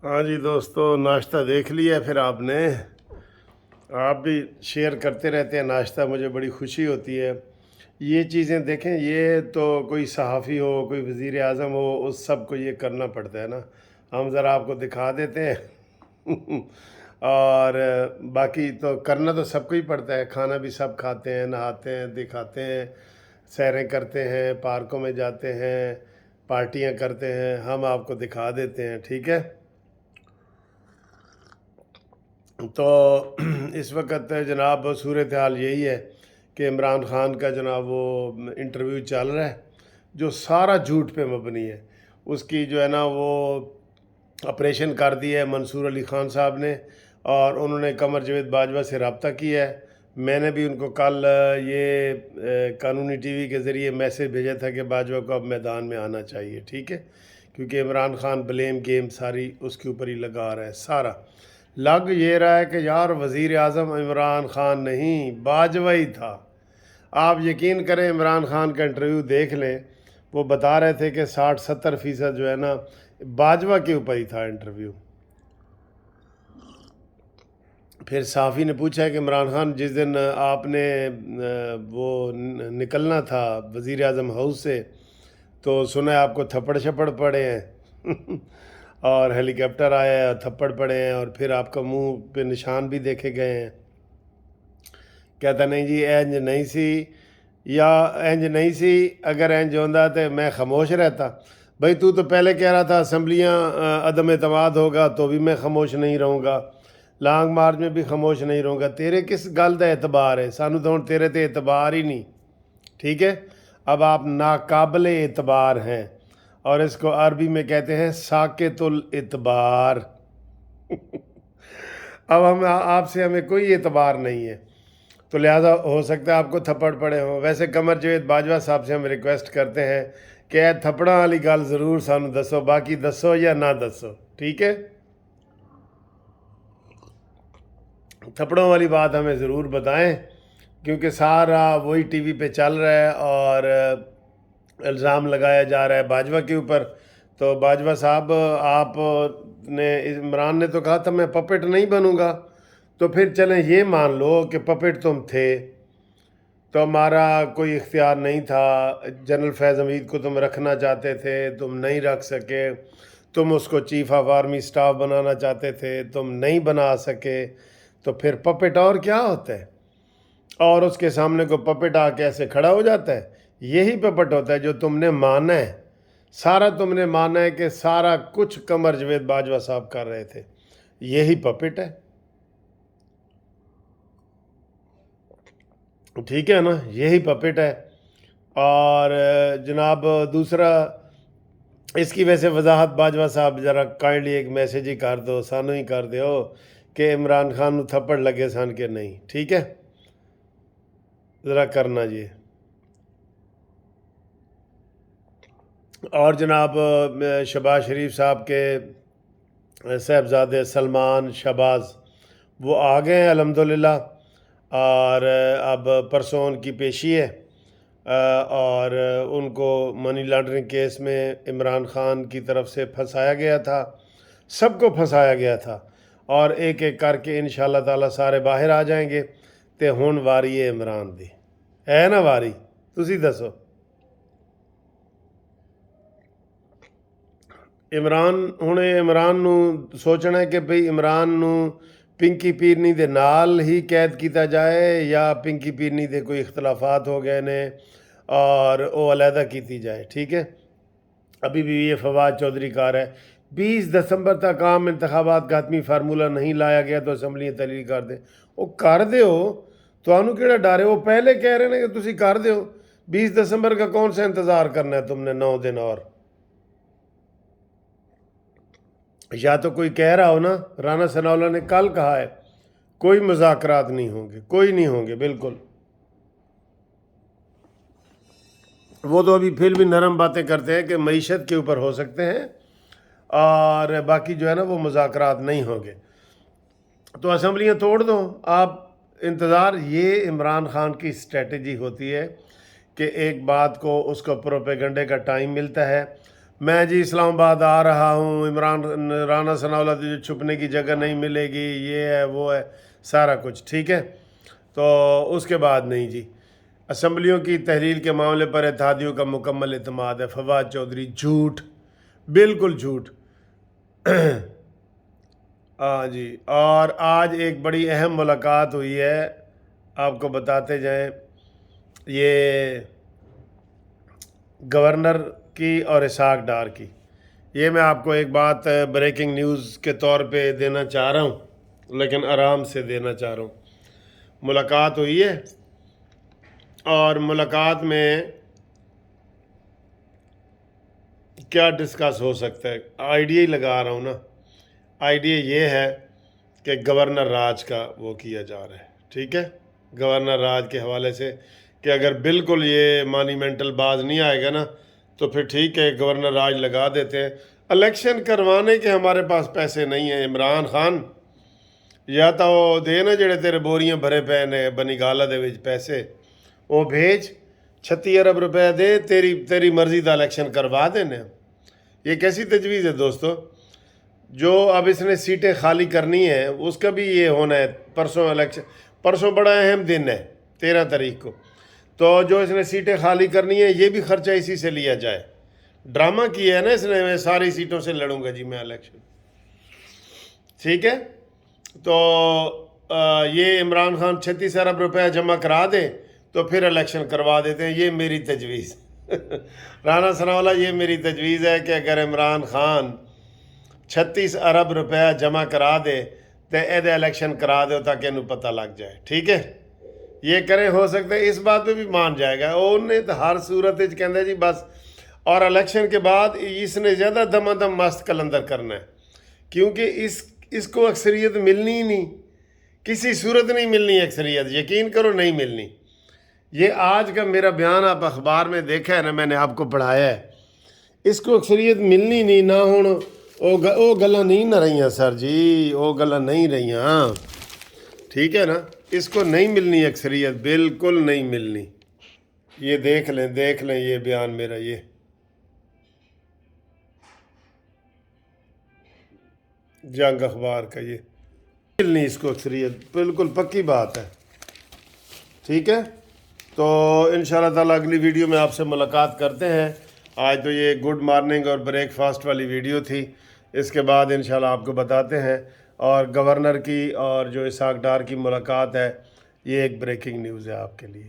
हाँ जी दोस्तों, नाश्ता देख लिया फिर आपने। आप भी शेयर करते रहते हैं नाश्ता, मुझे बड़ी खुशी होती है। ये चीज़ें देखें, ये तो कोई सहाफ़ी हो, कोई वज़ीर आज़म हो, उस सब को ये करना पड़ता है ना। हम ज़रा आपको दिखा देते हैं और बाकी तो करना तो सबको ही पड़ता है। खाना भी सब खाते हैं, नहाते हैं, दिखाते हैं, सैरें करते हैं, पार्कों में जाते हैं, पार्टियां करते हैं, हम आपको दिखा देते हैं, ठीक है। तो इस वक्त जनाब सूरत हाल यही है कि इमरान ख़ान का जनाब वो इंटरव्यू चल रहा है, जो सारा झूठ पे मबनी है। उसकी जो है ना वो ऑपरेशन कर दिया है मंसूर अली ख़ान साहब ने, और उन्होंने कमर जावेद बाजवा से रब्ता किया है। मैंने भी उनको कल ये कानूनी टीवी के ज़रिए मैसेज भेजा था कि बाजवा को अब मैदान में आना चाहिए, ठीक है, क्योंकि इमरान ख़ान ब्लेम गेम सारी उसके ऊपर ही लगा रहा है। सारा लग ये रहा है कि यार वज़ीर आज़म इमरान ख़ान नहीं, बाजवा ही था। आप यकीन करें, इमरान ख़ान का इंटरव्यू देख लें, वो बता रहे थे कि 60-70% जो है ना बाजवा के ऊपर ही था इंटरव्यू। फिर साफ़ी ने पूछा कि इमरान ख़ान, जिस दिन आपने वो निकलना था वज़ीर आज़म हाउस से, तो सुना है आपको थप्पड़ छप्पड़ पड़े हैं और हेलीकॉप्टर आया है, थप्पड़ पड़े हैं, और फिर आपका मुंह पे निशान भी देखे गए हैं। कहता नहीं जी, इंज नहीं सी, या इंज नहीं सी, अगर इंज होंदा तो मैं खामोश रहता। भाई तू तो पहले कह रहा था असम्बलियाँ अदम एतमाद होगा, तो भी मैं खामोश नहीं रहूँगा, लॉन्ग मार्च में भी खामोश नहीं रहूँगा। तेरे किस गल का एतबार है? सानू तो हुण तेरे ते एतबार ही नहीं, ठीक है। अब आप नाकाबिल एतबार हैं, और इसको अरबी में कहते हैं साकेतुल एतबार अब हम आपसे हमें कोई एतबार नहीं है, तो लिहाजा हो सकता है आपको थप्पड़ पड़े हों। वैसे कमर जावेद बाजवा साहब से हम रिक्वेस्ट करते हैं कि ए थप्पड़ां वाली गल ज़रूर सानू दसो, बाकी दसो या ना दसो, ठीक है। थप्पड़ों वाली बात हमें ज़रूर बताएं, क्योंकि सारा वही टीवी पे चल रहा है और इल्ज़ाम लगाया जा रहा है बाजवा के ऊपर। तो बाजवा साहब, आप ने इमरान ने तो कहा था मैं पपेट नहीं बनूंगा, तो फिर चलें ये मान लो कि पपेट तुम थे, तो हमारा कोई इख्तियार नहीं था। जनरल फैज़ हमीद को तुम रखना चाहते थे, तुम नहीं रख सके। तुम उसको चीफ ऑफ आर्मी स्टाफ बनाना चाहते थे, तुम नहीं बना सके। तो फिर पपेट और क्या होता है? और उसके सामने को पपेट आके ऐसे खड़ा हो जाता है। यही पपेट होता है जो तुमने माना है। सारा तुमने माना है कि सारा कुछ कमर जावेद बाजवा साहब कर रहे थे, यही पपेट है, ठीक है ना, यही पपेट है। और जनाब दूसरा, इसकी वैसे वजाहत बाजवा साहब ज़रा काइंडली एक मैसेज ही कर दो, सानू ही कर दो कि इमरान खान नू थप्पड़ लगे सन के नहीं, ठीक है, ज़रा करना जी। और जनाब शहबाज शरीफ साहब के साहबजादे सलमान शहबाज वो आ गए हैं अल्हम्दुलिल्लाह, और अब परसों उनकी पेशी है। और उनको मनी लॉन्ड्रिंग केस में इमरान ख़ान की तरफ से फंसाया गया था, सबको फंसाया गया था, और एक एक करके इंशाअल्लाह ताला सारे बाहर आ जाएंगे। तो हुण वारी है इमरान दी, है ना वारी? तुसी दसो। इमरान नू सोचना है कि भाई इमरान नू पिंकी पीरनी दे नाल ही कैद किया जाए, या पिंकी पीरनी दे कोई इख्तलाफात हो गए ने और वो अलहदा की जाए, ठीक है। अभी भी ये फवाद चौधरी कह रहा है 20 दिसंबर तक आम इंतखाबात का हतमी फार्मूला नहीं लाया गया तो असम्बलियाँ तहलील कर दे। वो कर दो, तो केड़ा डर है? वो पहले कह रहे हैं कि तुसी कर दो। 20 दिसंबर का कौन सा इंतज़ार करना है तुमने 9 दिन और? या तो कोई कह रहा हो ना, राना सनाउल्लाह ने कल कहा है कोई मुज़ाकरात नहीं होंगे, कोई नहीं होंगे बिल्कुल। वो तो अभी फिर भी नरम बातें करते हैं कि मईशत के ऊपर हो सकते हैं, और बाकी जो है ना वो मुज़ाकरात नहीं होंगे। तो असम्बलियाँ तोड़ दो आप, इंतज़ार। ये इमरान ख़ान की स्ट्रेटजी होती है कि एक बात को उसको प्रोपेगंडे का टाइम मिलता है। میں جی اسلام آباد آ رہا ہوں، رانا ثناءاللہ تجھے چھپنے کی جگہ نہیں ملے گی، یہ ہے وہ ہے سارا کچھ، ٹھیک ہے۔ تو اس کے بعد نہیں جی، اسمبلیوں کی تحلیل کے معاملے پر اتحادیوں کا مکمل اعتماد ہے، فواد چودھری، جھوٹ، بالکل جھوٹ۔ ہاں جی، اور آج ایک بڑی اہم ملاقات ہوئی ہے، آپ کو بتاتے جائیں، یہ گورنر کی اور اسحاق ڈار کی۔ یہ میں آپ کو ایک بات بریکنگ نیوز کے طور پہ دینا چاہ رہا ہوں، لیکن آرام سے دینا چاہ رہا ہوں۔ ملاقات ہوئی ہے اور ملاقات میں کیا ڈسکس ہو سکتا ہے، آئیڈیا ہی لگا رہا ہوں نا، آئیڈیا یہ ہے کہ گورنر راج کا وہ کیا جا رہا ہے، ٹھیک ہے، گورنر راج کے حوالے سے، کہ اگر بالکل یہ مانیمنٹل باز نہیں آئے گا نا تو پھر ٹھیک ہے گورنر راج لگا دیتے ہیں۔ الیکشن کروانے کے ہمارے پاس پیسے نہیں ہیں عمران خان، یا تو وہ دے نا جڑے تیرے بوریاں بھرے پے نے بنی گالا دے وچ پیسے وہ بھیج، 36 ارب روپے دے، تیری مرضی دا الیکشن کروا دینے۔ یہ کیسی تجویز ہے دوستو؟ جو اب اس نے سیٹیں خالی کرنی ہیں اس کا بھی یہ ہونا ہے، پرسوں الیکشن، پرسوں بڑا اہم دن ہے 13 تاریخ کو، تو جو اس نے سیٹیں خالی کرنی ہیں یہ بھی خرچہ اسی سے لیا جائے۔ ڈرامہ کیا ہے نا اس نے، میں ساری سیٹوں سے لڑوں گا جی میں الیکشن، ٹھیک ہے۔ تو یہ عمران خان 36 ارب روپے جمع کرا دے تو پھر الیکشن کروا دیتے ہیں، یہ میری تجویز رانا ثناءاللہ، یہ میری تجویز ہے کہ اگر عمران خان 36 ارب روپے جمع کرا دے تو ایدے الیکشن کرا دے تاکہ انہوں پتہ لگ جائے، ٹھیک ہے، یہ کریں، ہو سکتا ہے اس بات پہ بھی مان جائے گا، انہیں تو ہر صورت کہندے جی بس۔ اور الیکشن کے بعد اس نے زیادہ دم مست کلندر کرنا ہے، کیونکہ اس کو اکثریت ملنی ہی نہیں، کسی صورت نہیں ملنی اکثریت، یقین کرو نہیں ملنی۔ یہ آج کا میرا بیان آپ اخبار میں دیکھا ہے نا، میں نے آپ کو پڑھایا ہے، اس کو اکثریت ملنی نہیں، نہ ہوں وہ گلاں نہیں نہ رہیاں سر جی، وہ گلاں نہیں رہیاں، ٹھیک ہے نا، اس کو نہیں ملنی اکثریت، بالکل نہیں ملنی۔ یہ دیکھ لیں یہ بیان میرا، یہ جنگ اخبار کا، یہ ملنی اس کو اکثریت، بالکل پکی بات ہے، ٹھیک ہے۔ تو انشاءاللہ تعالیٰ اگلی ویڈیو میں آپ سے ملاقات کرتے ہیں۔ آج تو یہ گڈ مارننگ اور بریک فاسٹ والی ویڈیو تھی، اس کے بعد انشاءاللہ آپ کو بتاتے ہیں، اور گورنر کی اور جو اسحاق ڈار کی ملاقات ہے، یہ ایک بریکنگ نیوز ہے آپ کے لیے۔